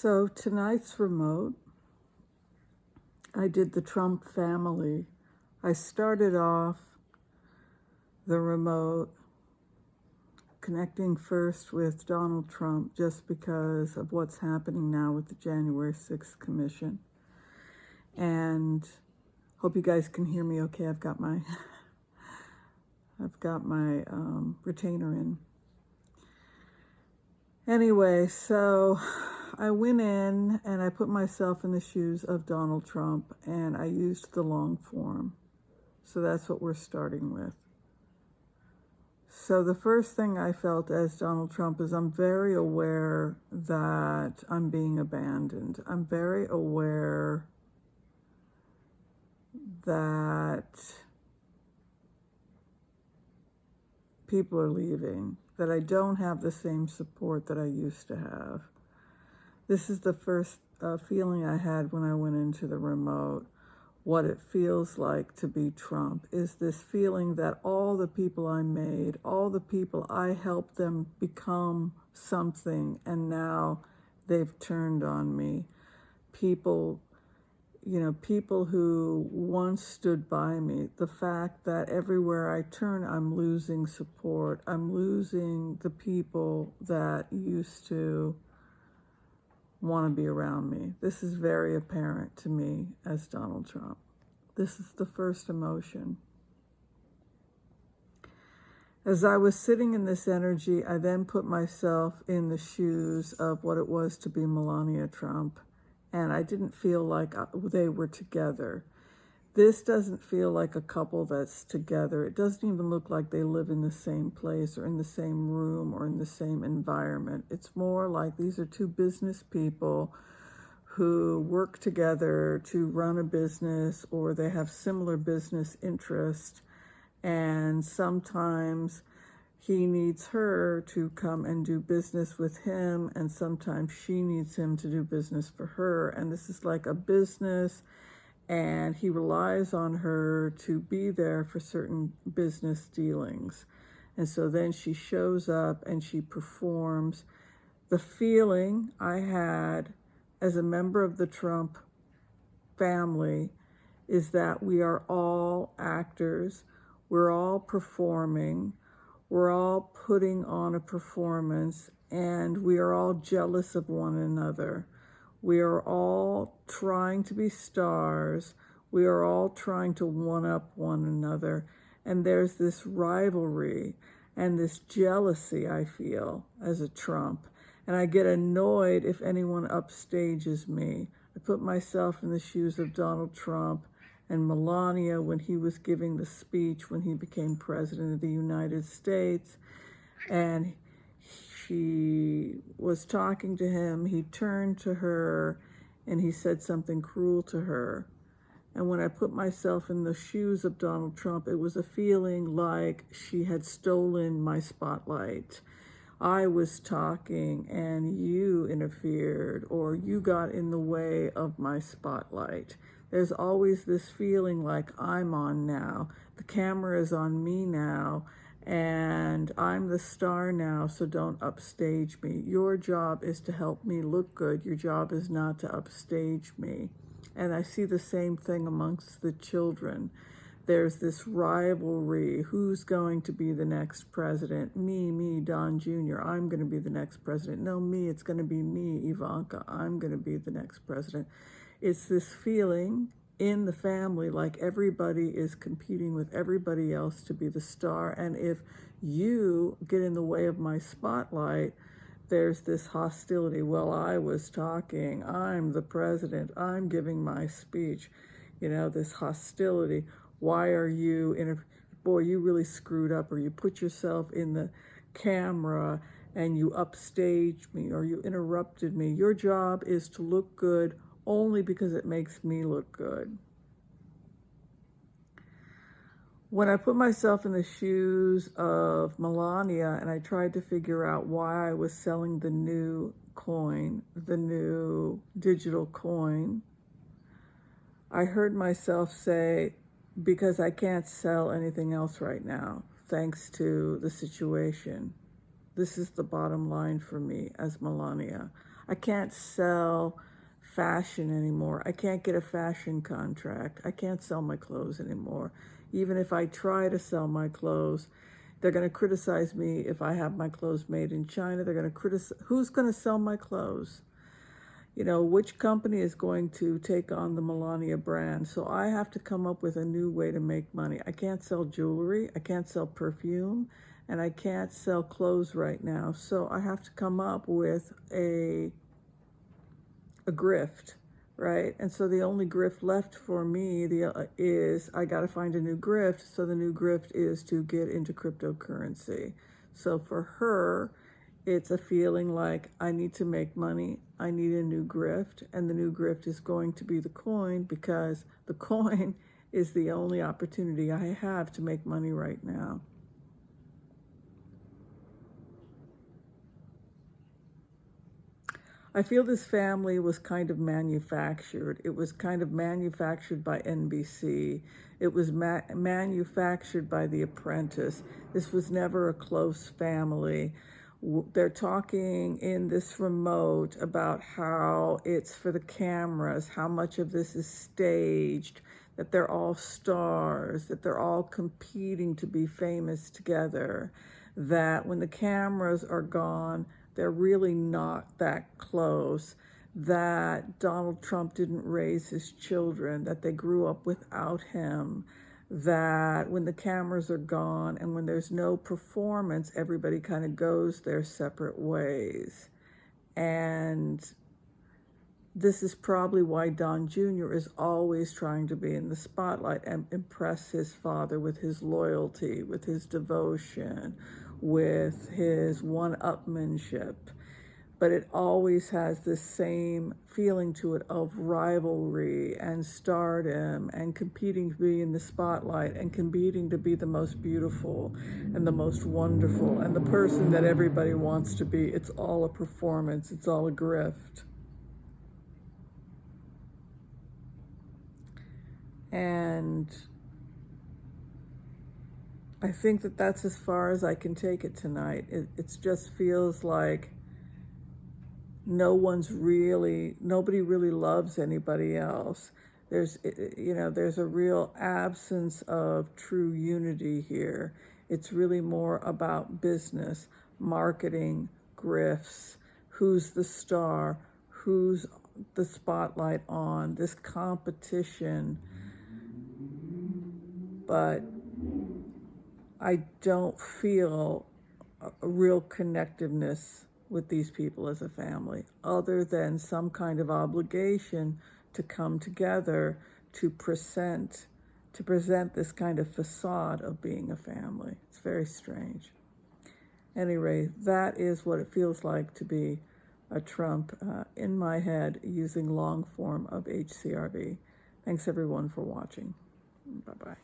So tonight's remote, I did the Trump family. I started off the remote connecting first with Donald Trump just because of what's happening now with the January 6th Commission. And hope you guys can hear me okay. I've got my retainer in. Anyway, so I went in and I put myself in the shoes of Donald Trump and I used the long form. So that's what we're starting with. So the first thing I felt as Donald Trump is I'm very aware that I'm being abandoned. I'm very aware that people are leaving, that I don't have the same support that I used to have. This is the first feeling I had when I went into the remote. What it feels like to be Trump is this feeling that all the people I made, all the people I helped them become something, and now they've turned on me. People who once stood by me, the fact that everywhere I turn, I'm losing support. I'm losing the people that used to want to be around me. This is very apparent to me as Donald Trump. This is the first emotion. As I was sitting in this energy, I then put myself in the shoes of what it was to be Melania Trump. And I didn't feel like they were together. This doesn't feel like a couple that's together. It doesn't even look like they live in the same place or in the same room or in the same environment. It's more like these are two business people who work together to run a business, or they have similar business interests. And sometimes he needs her to come and do business with him, and sometimes she needs him to do business for her. And this is like a business, and he relies on her to be there for certain business dealings. And so then she shows up and she performs. The feeling I had as a member of the Trump family is that we are all actors, we're all performing, we're all putting on a performance, and we are all jealous of one another. We are all trying to be stars. We are all trying to one-up one another. And there's this rivalry and this jealousy I feel as a Trump. And I get annoyed if anyone upstages me. I put myself in the shoes of Donald Trump and Melania when he was giving the speech when he became president of the United States. And she was talking to him. He turned to her and he said something cruel to her. And when I put myself in the shoes of Donald Trump, it was a feeling like she had stolen my spotlight. I was talking and you interfered, or you got in the way of my spotlight. There's always this feeling like I'm on now. The camera is on me now, and I'm the star now, so don't upstage me. Your job is to help me look good. Your job is not to upstage me. And I see the same thing amongst the children. There's this rivalry. Who's going to be the next president? Me, Don Jr. I'm going to be the next president. No, me, it's going to be me, Ivanka. I'm going to be the next president. It's this feeling in the family like everybody is competing with everybody else to be the star. And if you get in the way of my spotlight, there's this hostility. Well, I was talking. I'm the president. I'm giving my speech. This hostility. Why are you boy, you really screwed up, or you put yourself in the camera and you upstaged me, or you interrupted me. Your job is to look good only because it makes me look good. When I put myself in the shoes of Melania and I tried to figure out why I was selling the new coin, the new digital coin, I heard myself say, because I can't sell anything else right now, thanks to the situation. This is the bottom line for me as Melania. I can't sell fashion anymore. I can't get a fashion contract. I can't sell my clothes anymore. Even if I try to sell my clothes, they're going to criticize me if I have my clothes made in China. They're going to criticize, who's going to sell my clothes? You know, which company is going to take on the Melania brand? So I have to come up with a new way to make money. I can't sell jewelry, I can't sell perfume, and I can't sell clothes right now. So I have to come up with a grift, right? And so the only grift left for me is I got to find a new grift. So the new grift is to get into cryptocurrency. So for her, it's a feeling like I need to make money. I need a new grift, and the new grift is going to be the coin, because the coin is the only opportunity I have to make money right now. I feel this family was kind of manufactured. It was kind of manufactured by NBC. It was manufactured by The Apprentice. This was never a close family. They're talking in this remote about how it's for the cameras, how much of this is staged, that they're all stars, that they're all competing to be famous together, that when the cameras are gone, they're really not that close, that Donald Trump didn't raise his children, that they grew up without him, that when the cameras are gone and when there's no performance, everybody kind of goes their separate ways. And this is probably why Don Jr. is always trying to be in the spotlight and impress his father with his loyalty, with his devotion, with his one-upmanship. But it always has this same feeling to it of rivalry and stardom and competing to be in the spotlight and competing to be the most beautiful and the most wonderful and the person that everybody wants to be. It's all a performance. It's all a grift. And I think that that's as far as I can take it tonight. It just feels like nobody really loves anybody else. There's a real absence of true unity here. It's really more about business, marketing, grifts, who's the star, who's the spotlight on, this competition. But I don't feel a real connectiveness with these people as a family, other than some kind of obligation to come together to present this kind of facade of being a family. It's very strange. Anyway, that is what it feels like to be a Trump in my head, using long form of Hcrv. Thanks everyone for watching. Bye-bye.